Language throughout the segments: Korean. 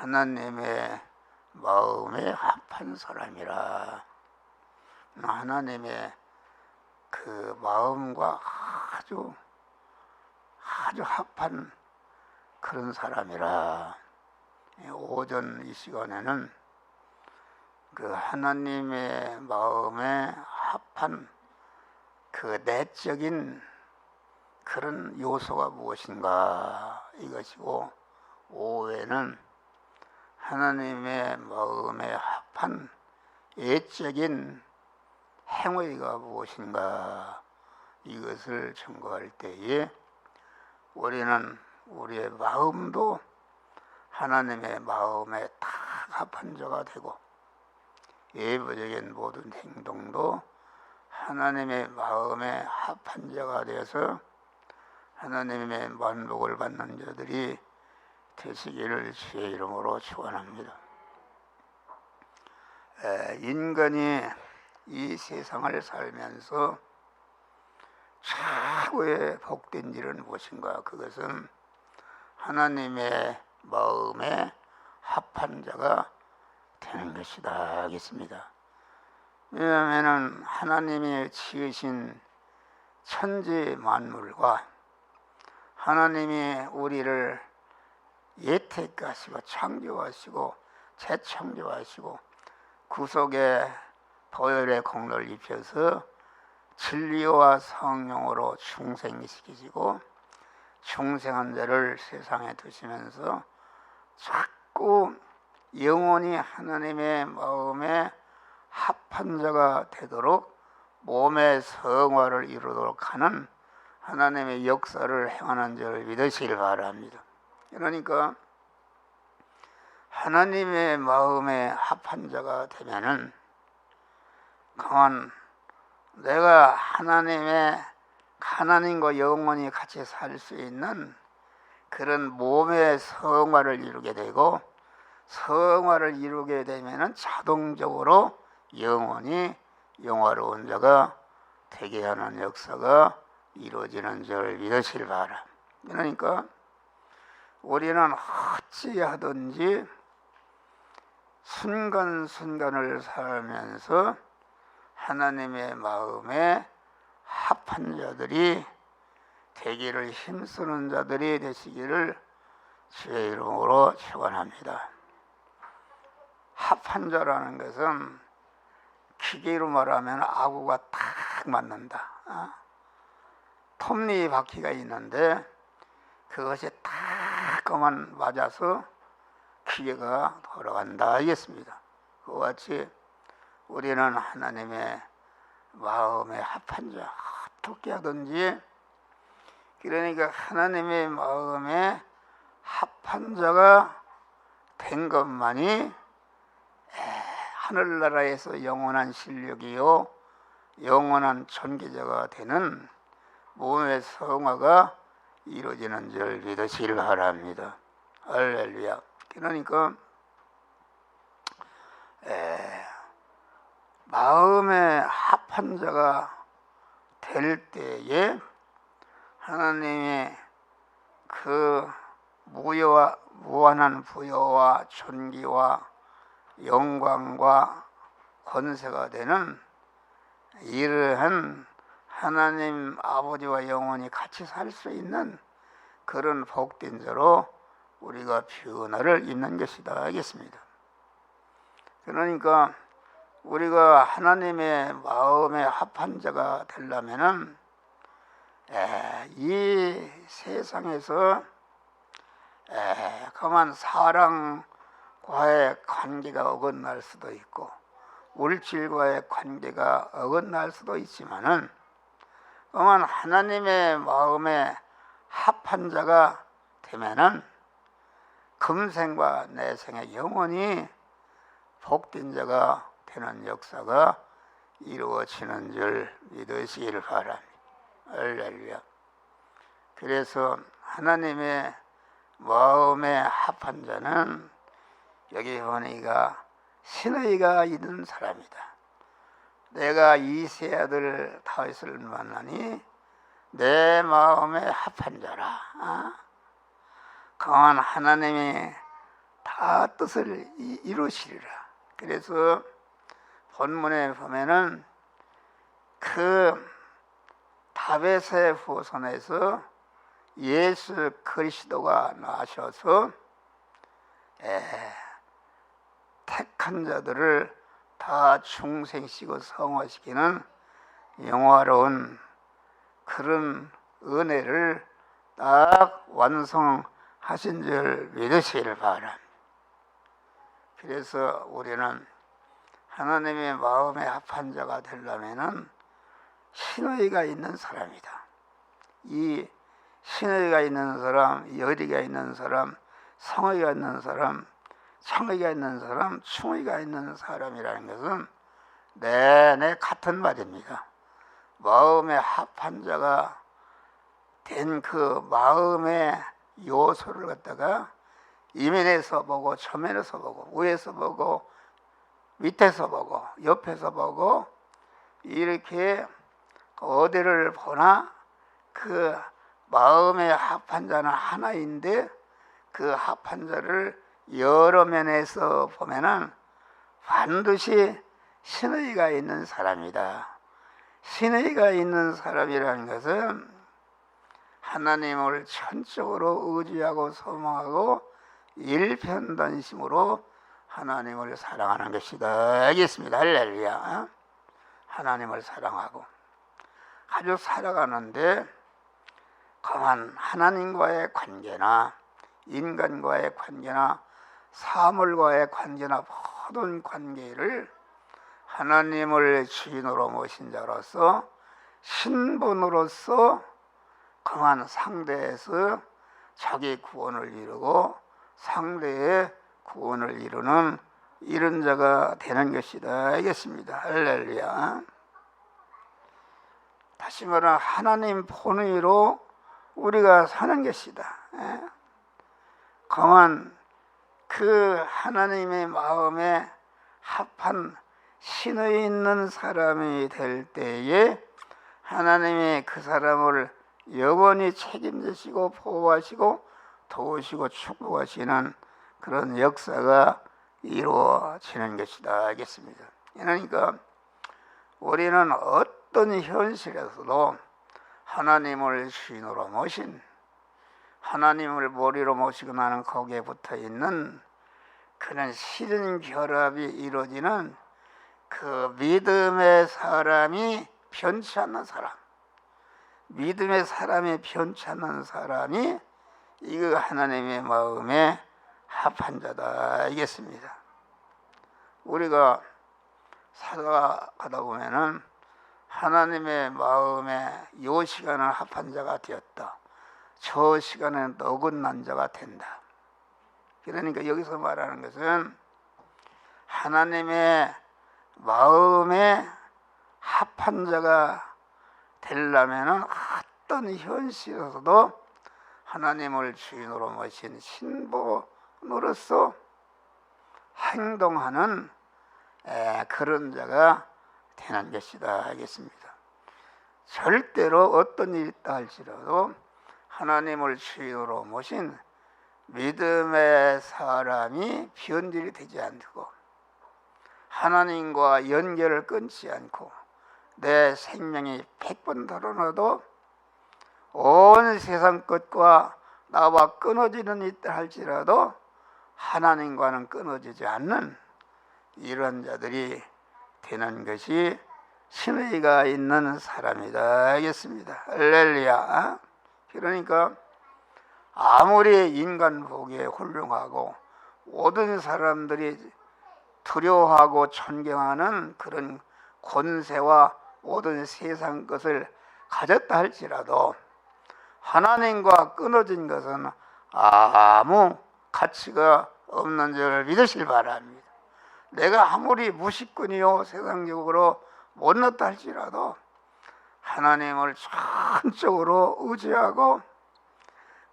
하나님의 마음에 합한 사람이라. 하나님의 그 마음과 아주 합한 그런 사람이라. 오전 이 시간에는 그 하나님의 마음에 합한 그 내적인 그런 요소가 무엇인가 이것이고, 오후에는 하나님의 마음에 합한 예적인 행위가 무엇인가 이것을 청구할 때에 우리는 우리의 마음도 하나님의 마음에 다 합한 자가 되고, 예부적인 모든 행동도 하나님의 마음에 합한 자가 되어서 하나님의 만복을 받는 자들이 되시기를 주의 이름으로 축원합니다. 인간이 이 세상을 살면서 최고의 복된 일은 무엇인가? 그것은 하나님의 마음에 합한 자가 되는 것이다 하겠습니다. 왜냐하면 하나님이 지으신 천지 만물과 하나님이 우리를 예택하시고 창조하시고 재창조하시고 구속의 보혈의 공로를 입혀서 진리와 성령으로 중생시키시고 중생한 자를 세상에 두시면서 자꾸 영원히 하나님의 마음에 합한 자가 되도록 몸의 성화를 이루도록 하는 하나님의 역사를 행하는 자를 믿으시길 바랍니다. 그러니까 하나님의 마음에 합한 자가 되면은 그만 내가 하나님과 영원히 같이 살 수 있는 그런 몸의 성화를 이루게 되고, 성화를 이루게 되면은 자동적으로 영원히 영화로운 자가 되게 하는 역사가 이루어지는 줄 믿으시길 바랍니다. 그러니까 우리는 어찌하든지 순간순간을 살면서 하나님의 마음에 합한 자들이 되기를 힘쓰는 자들이 되시기를 주의 이름으로 축원합니다. 합한 자라는 것은 기계로 말하면 아구가 딱 맞는다. 톱니바퀴가 있는데 그것이 딱 그만 맞아서 기계가 돌아간다 하겠습니다. 그와 같이 우리는 하나님의 마음에 합한 자, 어떻게 하든지, 그러니까 하나님의 마음에 합한 자가 된 것만이 하늘나라에서 영원한 실력이요 영원한 존귀자가 되는 몸의 성화가 이루어지는 줄 믿으시길 바랍니다. 할렐루야. 그러니까 마음에 합한 자가 될 때에 하나님의 그 무한한 부여와 존귀와 영광과 권세가 되는 이러한 하나님 아버지와 영원히 같이 살 수 있는 그런 복된 자로 우리가 변화를 입는 것이다 하겠습니다. 그러니까 우리가 하나님의 마음에 합한 자가 되려면은 이 세상에서 그만 사랑과의 관계가 어긋날 수도 있고 물질과의 관계가 어긋날 수도 있지만은 그만 하나님의 마음에 합한 자가 되면은 금생과 내생에 영원히 복된 자가 되는 역사가 이루어지는 줄 믿으시기를 바랍니다. 할렐루야. 그래서 하나님의 마음에 합한 자는 여기 보니까 신의가 있는 사람이다. 내가 이세 아들 다윗을 만나니 내 마음에 합한 자라. 그건 하나님이 다 뜻을 이루시리라. 그래서 본문에 보면은 그 다윗의 후손에서 예수 그리스도가 나셔서 택한 자들을 다 중생시키고 성화시키는 영화로운 그런 은혜를 딱 완성하신 줄 믿으시길 바랍니다. 그래서 우리는 하나님의 마음에 합한 자가 되려면은 신의가 있는 사람이다. 이 신의가 있는 사람, 열의가 있는 사람, 성의가 있는 사람, 청의가 있는 사람, 충의가 있는 사람이라는 것은 내내 같은 말입니다. 마음에 합한 자가 된 그 마음의 요소를 갖다가 이면에서 보고 저면에서 보고 위에서 보고 밑에서 보고 옆에서 보고 이렇게 어디를 보나 그 마음에 합한 자는 하나인데 그 합한 자를 여러 면에서 보면은 반드시 신의가 있는 사람이다. 신의가 있는 사람이라는 것은 하나님을 전적으로 의지하고 소망하고 일편단심으로 하나님을 사랑하는 것이다. 알겠습니다. 할렐루야. 하나님을 사랑하고 아주 살아가는데 그만 하나님과의 관계나 인간과의 관계나 사물과의 관계나 모든 관계를 하나님을 주인으로 모신 자로서 신분으로서 그만 상대에서 자기 구원을 이루고 상대의 구원을 이루는 이런 자가 되는 것이다. 알겠습니다. 할렐루야. 다시 말하면 하나님 본의로 우리가 사는 것이다. 그만 그 하나님의 마음에 합한 신의 있는 사람이 될 때에 하나님이 그 사람을 영원히 책임지시고 보호하시고 도우시고 축복하시는 그런 역사가 이루어지는 것이다. 알겠습니다. 그러니까 우리는 어떤 현실에서도 하나님을 주인으로 모신 하나님을 머리로 모시고 나는 거기에 붙어있는 그런 실은 결합이 이루어지는 그 믿음의 사람이 변치 않는 사람, 믿음의 사람이 변치 않는 사람이 이거 하나님의 마음에 합한 자다. 알겠습니다. 우리가 살아가다 보면은 하나님의 마음에 요 시간은 합한 자가 되었다. 저 시간에는 어긋난 자가 된다. 그러니까 여기서 말하는 것은 하나님의 마음에 합한 자가 되려면 어떤 현실에서도 하나님을 주인으로 모신 신분으로서 행동하는 그런 자가 되는 것이다. 알겠습니다. 절대로 어떤 일이 있다 할지라도 하나님을 주인으로 모신 믿음의 사람이 변질이 되지 않고 하나님과 연결을 끊지 않고 내 생명이 100번 덜어놔도 온 세상 것과 나와 끊어지는 있다 할지라도 하나님과는 끊어지지 않는 이런 자들이 되는 것이 신의가 있는 사람이다. 알겠습니다. 할렐루야. 그러니까 아무리 인간 보기에 훌륭하고 모든 사람들이 두려워하고 존경하는 그런 권세와 모든 세상 것을 가졌다 할지라도 하나님과 끊어진 것은 아무 가치가 없는 줄 믿으실 바랍니다. 내가 아무리 무식꾼이요 세상적으로 못났다 할지라도 하나님을 전적으로 의지하고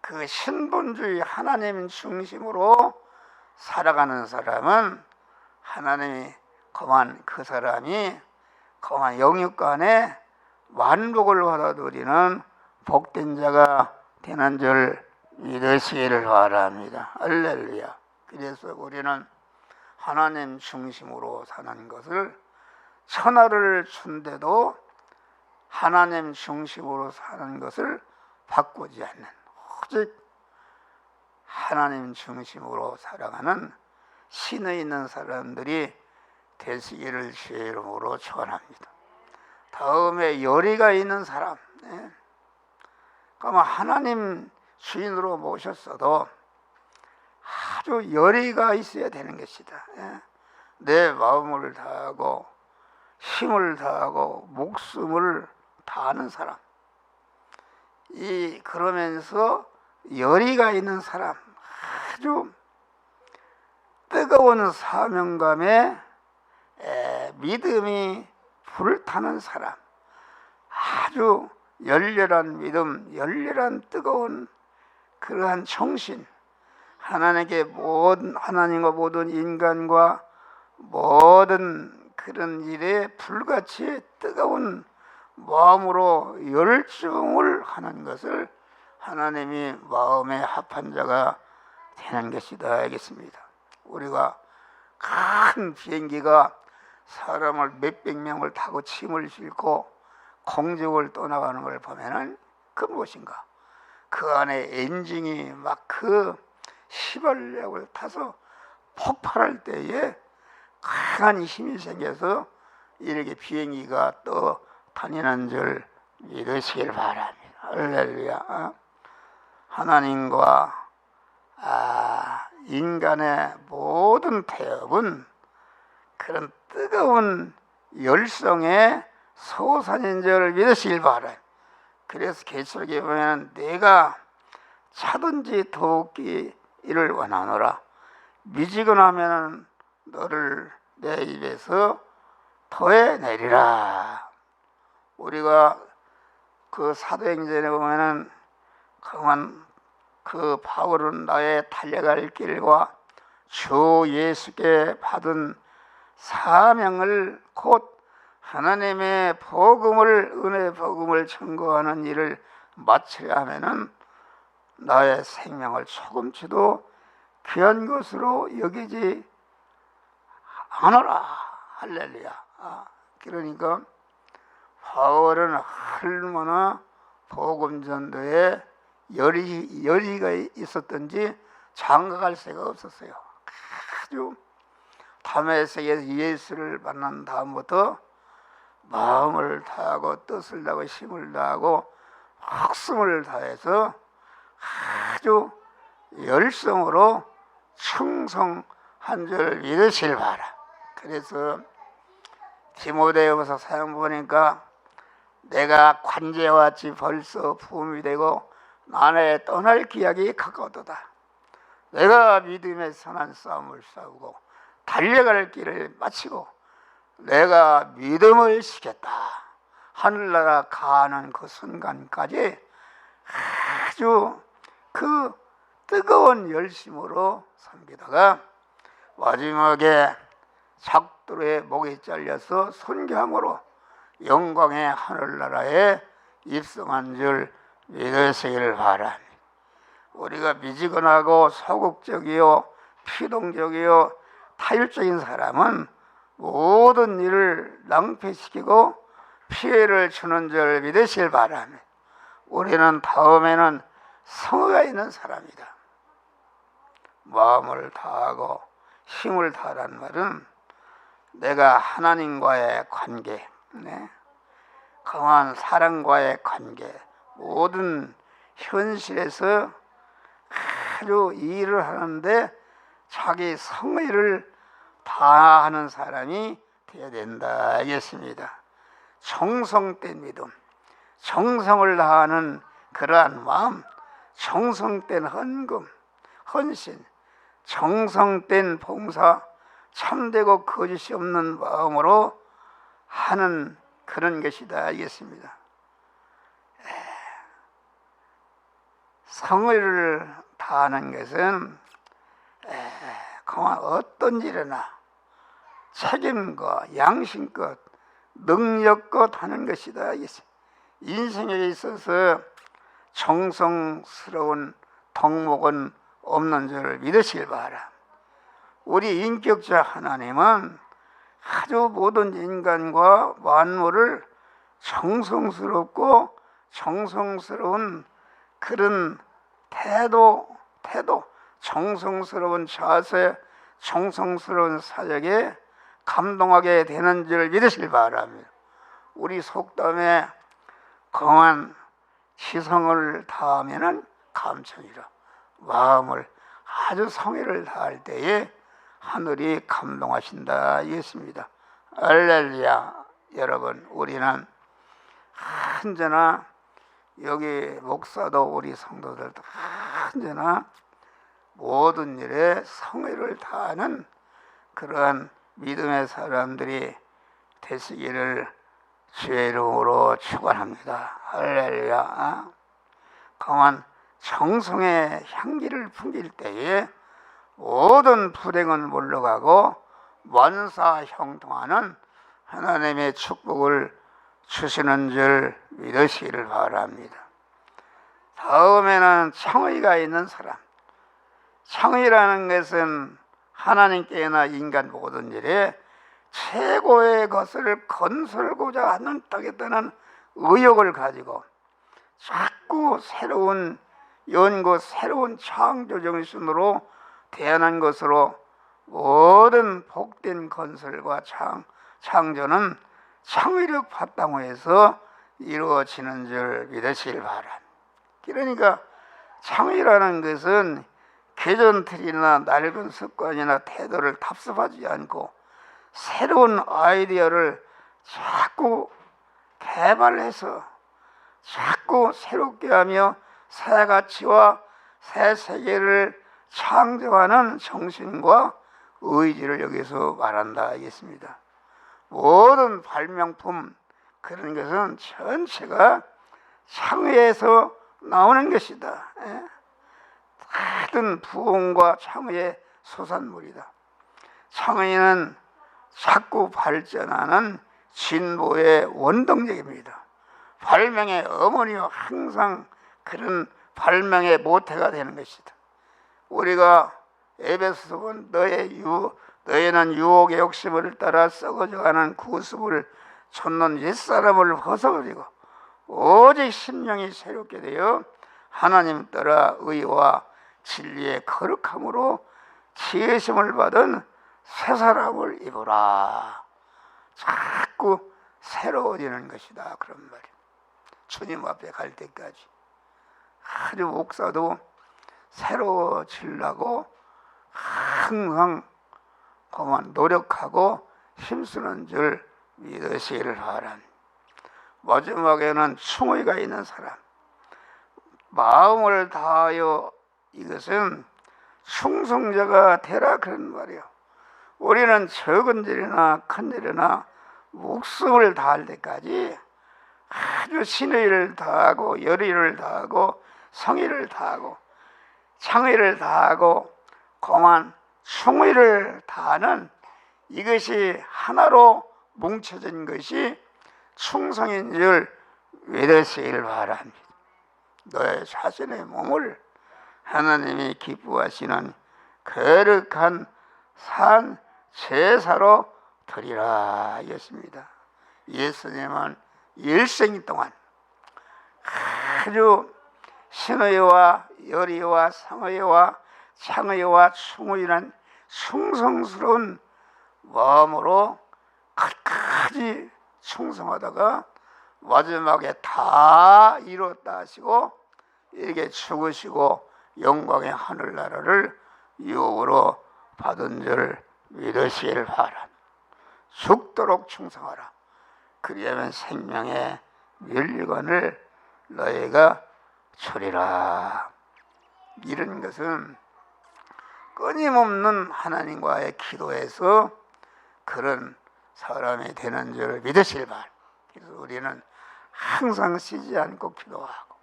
그 신분주의 하나님 중심으로 살아가는 사람은 하나님이 그만 그 사람이 그만 영육간에 만복을 받아들이는 복된 자가 되는 줄 믿으시기를 바랍니다. 할렐루야. 그래서 우리는 하나님 중심으로 사는 것을, 천하를 준데도 하나님 중심으로 사는 것을 바꾸지 않는, 오직 하나님 중심으로 살아가는 신의 있는 사람들이 되시기를 주의 이름으로 축원합니다. 다음에 열의가 있는 사람, 그러면 하나님 주인으로 모셨어도 아주 열의가 있어야 되는 것이다. 내 마음을 다하고 힘을 다하고 목숨을 다하는 사람, 그러면서 열의가 있는 사람, 아주 뜨거운 사명감에 믿음이 불타는 사람, 아주 열렬한 믿음, 열렬한 뜨거운 그러한 정신, 하나님과 모든 인간과 모든 그런 일에 불같이 뜨거운 마음으로 열정을 하는 것을 하나님이 마음에 합한 자가 되는 것이다 하겠습니다. 우리가 큰 비행기가 사람을 몇백 명을 타고 침을 싣고 공중을 떠나가는 걸 보면은 그 무엇인가? 그 안에 엔진이 막 그 시발력을 타서 폭발할 때에 강한 힘이 생겨서 이렇게 비행기가 또 다니는 줄 믿으시길 바랍니다. 할렐루야. 하나님과 인간의 모든 태엽은 그런 뜨거운 열성의 소산인 줄 믿으시길 바라요. 그래서 계시록에 보면 내가 차든지 더욱이 이를 원하노라. 미지근하면 너를 내 입에서 토해내리라. 우리가 그 사도행전에 보면은 그 바울은 나의 달려갈 길과 주 예수께 받은 사명을 곧 하나님의 은혜 복음을 전거하는 일을 마쳐야 하면은 나의 생명을 조금치도 귀한 것으로 여기지 않아라. 할렐루야. 그러니까 바울은 얼마나 복음 전도에 열의가 있었던지 장가갈 새가 없었어요. 아주 다메섹에서 예수를 만난 다음부터 마음을 다하고 뜻을 다하고 힘을 다하고 목숨을 다해서 아주 열성으로 충성한 줄 믿으실 바라. 그래서 디모데후서 사연 보니까 내가 관제와같이 벌써 부음이 되고 나의 떠날 기약이 가까웠도다. 내가 믿음의 선한 싸움을 싸우고 달려갈 길을 마치고 내가 믿음을 지켰다. 하늘나라 가는 그 순간까지 아주 그 뜨거운 열심으로 섬기다가 마지막에 작두루의 목이 잘려서 순교함으로 영광의 하늘나라에 입성한 줄 믿으시기를 바랍니다. 우리가 미지근하고 소극적이요 피동적이요 타율적인 사람은 모든 일을 낭패시키고 피해를 주는 줄 믿으시길 바랍니다. 우리는 다음에는 성의가 있는 사람이다. 마음을 다하고 힘을 다하라는 말은 내가 하나님과의 관계, 강한 사랑과의 관계, 모든 현실에서 아주 일을 하는데 자기 성의를 다하는 사람이 되어야 된다 하겠습니다. 정성된 믿음, 정성을 다하는 그러한 마음, 정성된 헌금, 헌신, 정성된 봉사, 참되고 거짓이 없는 마음으로 하는 그런 것이다 하겠습니다. 성의를 다하는 것은 그만 어떤 일이나 책임과 양심껏 능력껏 하는 것이다. 인생에 있어서 정성스러운 덕목은 없는 줄 믿으시길 바라. 우리 인격자 하나님은 아주 모든 인간과 만물을 정성스럽고 정성스러운 그런 태도, 정성스러운 자세, 정성스러운 사역에 감동하게 되는 줄 믿으시길 바랍니다. 우리 속담에 강한 지성을 다하면은 감천이라, 마음을 아주 성의를 다할 때에 하늘이 감동하신다 이겠습니다. 할렐루야. 여러분, 우리는 언제나 여기 목사도 우리 성도들도 언제나 모든 일에 성의를 다하는 그러한 믿음의 사람들이 되시기를 주의 이름으로 축원합니다. 할렐루야. 강한 정성의 향기를 풍길 때에 모든 불행은 물러가고 만사형통하는 하나님의 축복을 주시는 줄 믿으시기를 바랍니다. 다음에는 청의가 있는 사람. 청의라는 것은 하나님께나 인간 모든 일에 최고의 것을 건설고자 하겠다는 의욕을 가지고 자꾸 새로운 연구, 새로운 창조 정신으로 대안한 것으로 모든 복된 건설과 창조는 창의력 바탕에서 이루어지는 줄 믿으시길 바랍니다. 그러니까 창의라는 것은 개전틀이나 낡은 습관이나 태도를 답습하지 않고 새로운 아이디어를 자꾸 개발해서 자꾸 새롭게 하며 새 가치와 새 세계를 창조하는 정신과 의지를 여기서 말한다 하겠습니다. 모든 발명품, 그런 것은 전체가 창의에서 나오는 것이다. 모든 부흥과 창의의 소산물이다. 창의는 자꾸 발전하는 진보의 원동력입니다. 발명의 어머니와 항상 그런 발명의 모태가 되는 것이다. 우리가 에베소서는 너희는 유혹의 욕심을 따라 썩어져가는 구습을 좇는 옛사람을 벗어버리고 오직 심령이 새롭게 되어 하나님 따라 의와 진리의 거룩함으로 지으심을 받은 새 사람을 입으라. 자꾸 새로워지는 것이다, 그런 말이에요. 주님 앞에 갈 때까지 아주 목사도 새로워지려고 항상 그만 노력하고 힘쓰는 줄 믿으시기를 바랍니다. 마지막에는 충의가 있는 사람. 마음을 다하여, 이것은 충성자가 되라, 그런 말이에요. 우리는 적은 일이나 큰 일이나 목숨을 다할 때까지 아주 신의를 다하고 열의를 다하고 성의를 다하고 창의를 다하고 고만 충의를 다하는, 이것이 하나로 뭉쳐진 것이 충성인 줄 믿으시길 바랍니다. 너의 자신의 몸을 하나님이 기뻐하시는 거룩한 산 제사로 드리라 하였습니다. 예수님은 일생 동안 아주 신의와 열의와 성의와 창의와 충의란 충성스러운 마음으로 끝까지 충성하다가 마지막에 다 이뤘다 하시고 이렇게 죽으시고 영광의 하늘나라를 유업으로 받은 줄 믿으시길 바랍니다. 죽도록 충성하라. 그리하면 생명의 멸류관을 너희가 주리라. 이런 것은 끊임없는 하나님과의 기도에서 그런 사람이 되는 줄 믿으시길 바랍니다. 그래서 우리는 항상 쉬지 않고 기도하고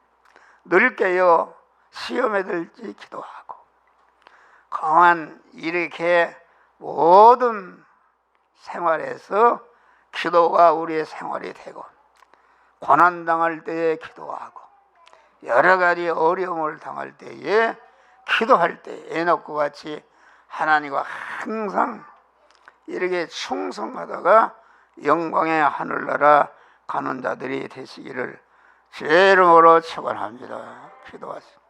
늘 깨어 시험에 들지 기도하고 강한 이렇게 모든 생활에서 기도가 우리의 생활이 되고 고난당할 때에 기도하고 여러 가지 어려움을 당할 때에 기도할 때 에녹과 같이 하나님과 항상 이렇게 충성하다가 영광의 하늘나라 가는 자들이 되시기를 주의 이름으로 축원합니다. 기도하시고